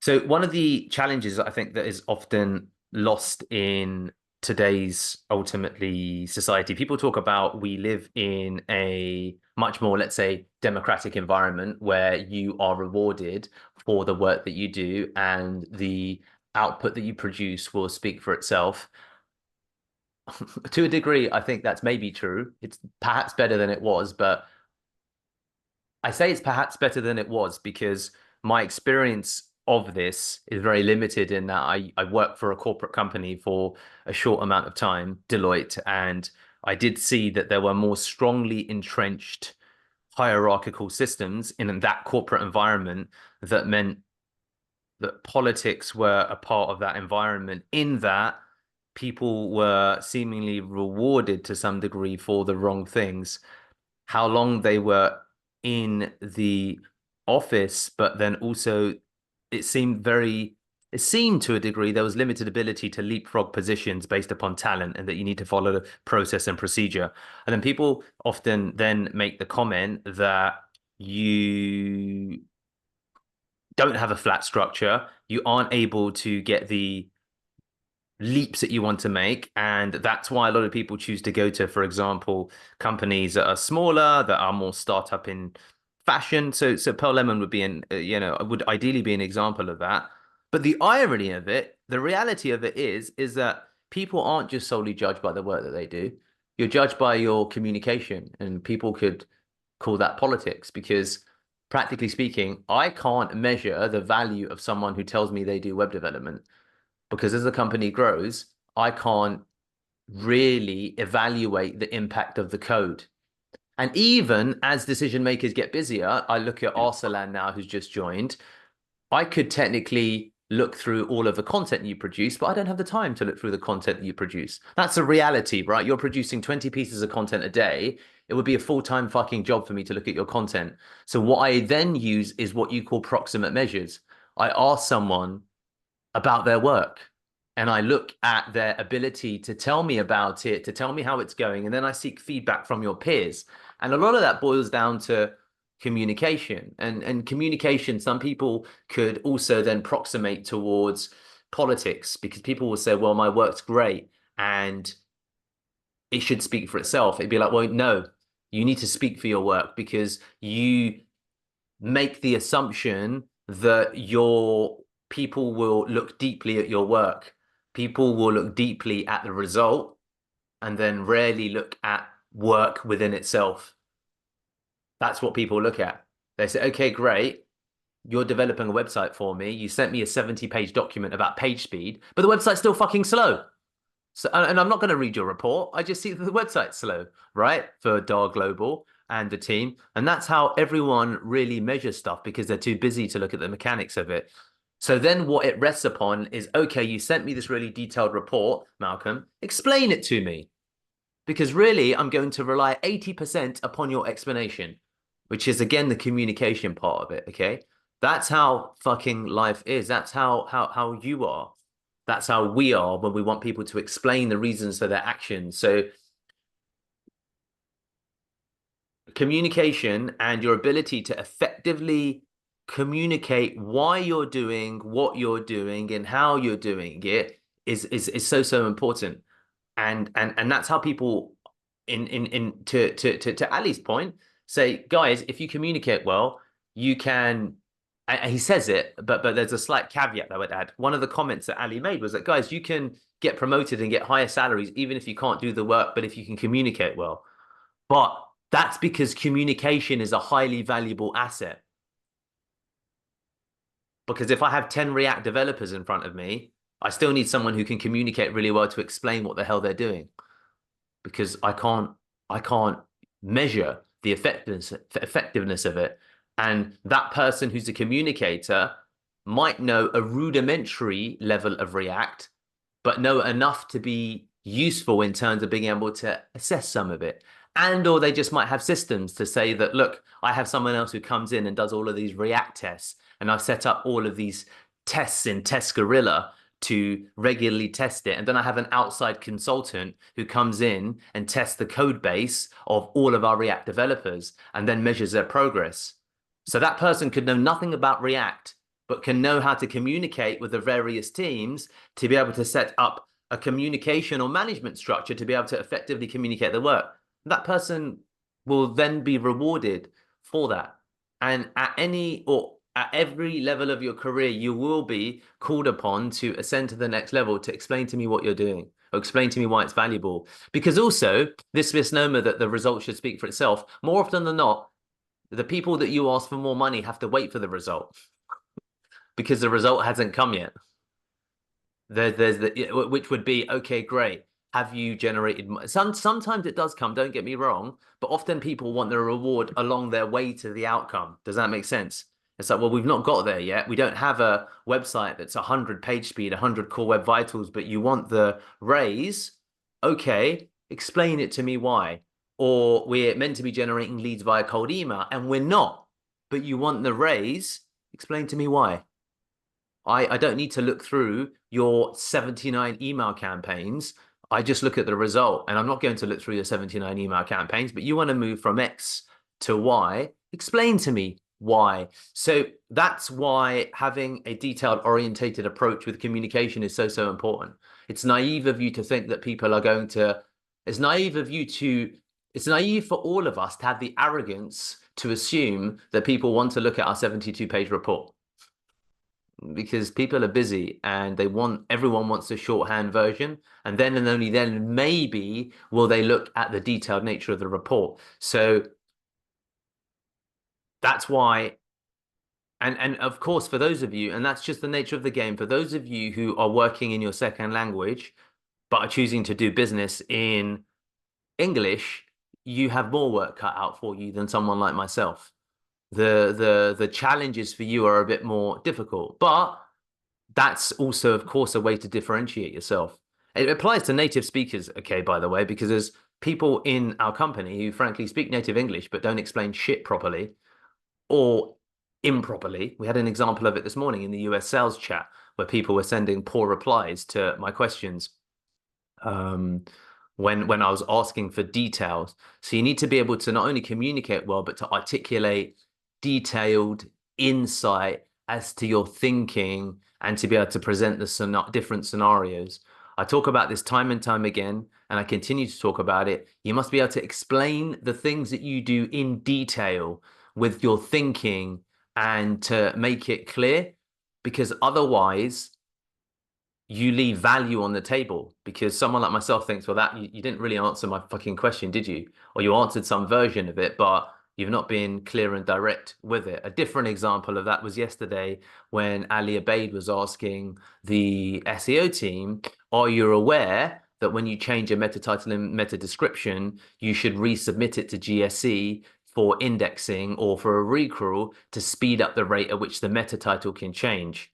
So one of the challenges I think that is often lost in today's ultimately society, people talk about we live in a much more, let's say, democratic environment where you are rewarded for the work that you do and the output that you produce will speak for itself. To a degree, I think that's maybe true. It's perhaps better than it was, but I say it's perhaps better than it was because my experience of this is very limited in that I worked for a corporate company for a short amount of time, Deloitte, and I did see that there were more strongly entrenched hierarchical systems in that corporate environment that meant that politics were a part of that environment, in that people were seemingly rewarded to some degree for the wrong things. How long they were in the office, but then also it seemed very, it seemed to a degree there was limited ability to leapfrog positions based upon talent and that you need to follow the process and procedure. And then people often then make the comment that you don't have a flat structure, you aren't able to get the leaps that you want to make. And that's why a lot of people choose to go to, for example, companies that are smaller, that are more startup in fashion. So Pearl Lemon would be would ideally be an example of that. But the irony of it, the reality of it is that people aren't just solely judged by the work that they do. You're judged by your communication, and people could call that politics because practically speaking, I can't measure the value of someone who tells me they do web development because as the company grows, I can't really evaluate the impact of the code. And even as decision makers get busier, I look at Arsalan now, who's just joined. I could technically look through all of the content you produce, but I don't have the time to look through the content that you produce. That's a reality, right? You're producing 20 pieces of content a day. It would be a full-time fucking job for me to look at your content. So what I then use is what you call proximate measures. I ask someone about their work. And I look at their ability to tell me about it, to tell me how it's going. And then I seek feedback from your peers. And a lot of that boils down to communication. And communication, some people could also then proximate towards politics because people will say, well, my work's great and it should speak for itself. It'd be like, well, no, you need to speak for your work because you make the assumption that your people will look deeply at your work. People will look deeply at the result and then rarely look at work within itself. That's what people look at. They say, okay, great. You're developing a website for me. You sent me a 70-page document about page speed, but the website's still fucking slow. So, and I'm not going to read your report. I just see that the website's slow, right? For DAR Global and the team. And that's how everyone really measures stuff because they're too busy to look at the mechanics of it. So then what it rests upon is, okay, you sent me this really detailed report, Malcolm. Explain it to me. Because really, I'm going to rely 80% upon your explanation, which is again the communication part of it, okay? That's how fucking life is. That's how you are. That's how we are when we want people to explain the reasons for their actions. So communication and your ability to effectively communicate why you're doing what you're doing and how you're doing it is so important. And that's how people in to Ali's point say, guys, if you communicate well, you can. And he says it, but there's a slight caveat that I would add. One of the comments that Ali made was that, guys, you can get promoted and get higher salaries even if you can't do the work, but if you can communicate well. But that's because communication is a highly valuable asset. Because if I have 10 React developers in front of me, I still need someone who can communicate really well to explain what the hell they're doing. Because I can't measure the effectiveness of it. And that person who's a communicator might know a rudimentary level of React, but know enough to be useful in terms of being able to assess some of it. And or they just might have systems to say that, look, I have someone else who comes in and does all of these React tests, and I've set up all of these tests in Test Gorilla to regularly test it. And then I have an outside consultant who comes in and tests the code base of all of our React developers and then measures their progress. So that person could know nothing about React, but can know how to communicate with the various teams to be able to set up a communication or management structure to be able to effectively communicate the work. That person will then be rewarded for that. And at any or at every level of your career, you will be called upon to ascend to the next level to explain to me what you're doing or explain to me why it's valuable. Because also, this misnomer that the result should speak for itself, more often than not, the people that you ask for more money have to wait for the result because the result hasn't come yet. There's the which would be okay, great. Have you generated sometimes it does come, don't get me wrong, but often people want the reward along their way to the outcome. Does that make sense? It's like, well, we've not got there yet. We don't have a website that's 100 page speed, 100 core web vitals, but you want the raise. Okay, explain it to me why. Or we're meant to be generating leads via cold email and we're not, but you want the raise. Explain to me why. I don't need to look through your 79 email campaigns. I just look at the result and I'm not going to look through your 79 email campaigns, but you want to move from X to Y. Explain to me why. So that's why having a detailed orientated approach with communication is so, so important. It's naive of you to think that people are going to, it's naive of you to, it's naive for all of us to have the arrogance to assume that people want to look at our 72-page report because people are busy and everyone wants a shorthand version, and then and only then maybe will they look at the detailed nature of the report. So that's why, and of course, for those of you, and that's just the nature of the game, for those of you who are working in your second language but are choosing to do business in English, you have more work cut out for you than someone like myself. The challenges for you are a bit more difficult, but that's also, of course, a way to differentiate yourself. It applies to native speakers, okay, by the way, because there's people in our company who frankly speak native English but don't explain shit properly or improperly. We had an example of it this morning in the US sales chat where people were sending poor replies to my questions um, when I was asking for details. So you need to be able to not only communicate well, but to articulate detailed insight as to your thinking and to be able to present the different scenarios. I talk about this time and time again, and I continue to talk about it. You must be able to explain the things that you do in detail with your thinking and to make it clear, because otherwise you leave value on the table because someone like myself thinks, well, that you didn't really answer my fucking question, did you? Or you answered some version of it, but you've not been clear and direct with it. A different example of that was yesterday when Ali Abeid was asking the SEO team, are you aware that when you change a meta title and meta description, you should resubmit it to GSE for indexing or for a recrawl to speed up the rate at which the meta title can change?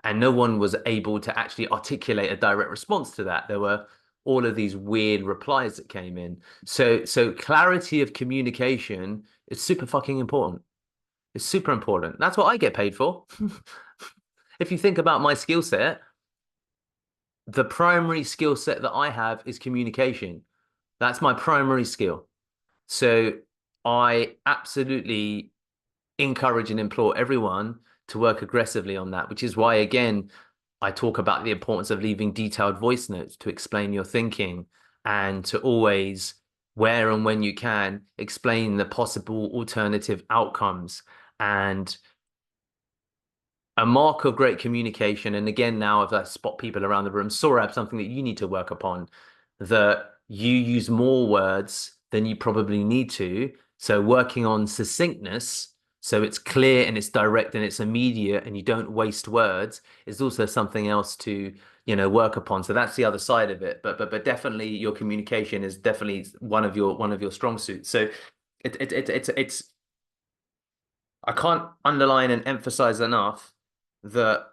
And no one was able to actually articulate a direct response to that. There were all of these weird replies that came in. So clarity of communication is super fucking important. It's super important. That's what I get paid for. If you think about my skill set, the primary skill set that I have is communication. That's my primary skill. So I absolutely encourage and implore everyone to work aggressively on that, which is why, again, I talk about the importance of leaving detailed voice notes to explain your thinking and to always, where and when you can, explain the possible alternative outcomes. And a mark of great communication, and again, now if I spot people around the room, Saurabh, something that you need to work upon, that you use more words than you probably need to. So working on succinctness, so it's clear and it's direct and it's immediate and you don't waste words, is also something else to, work upon. So that's the other side of it. But definitely your communication is definitely one of your strong suits. So it's I can't underline and emphasize enough that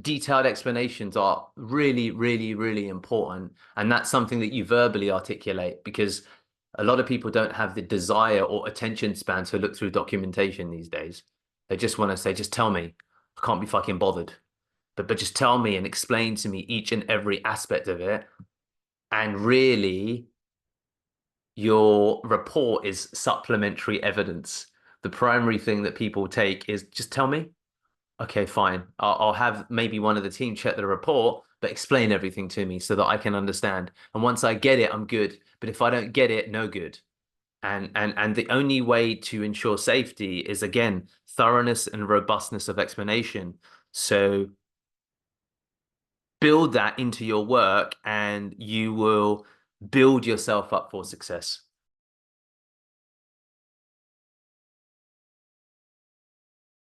detailed explanations are really, really, really important. And that's something that you verbally articulate because a lot of people don't have the desire or attention span to look through documentation these days. They just want to say, just tell me. I can't be fucking bothered. But just tell me and explain to me each and every aspect of it. And really, your report is supplementary evidence. The primary thing that people take is just tell me. Okay, fine. I'll have maybe one of the team check the report, but explain everything to me so that I can understand. And once I get it, I'm good. But if I don't get it, no good. And the only way to ensure safety is again thoroughness and robustness of explanation. So build that into your work and you will build yourself up for success.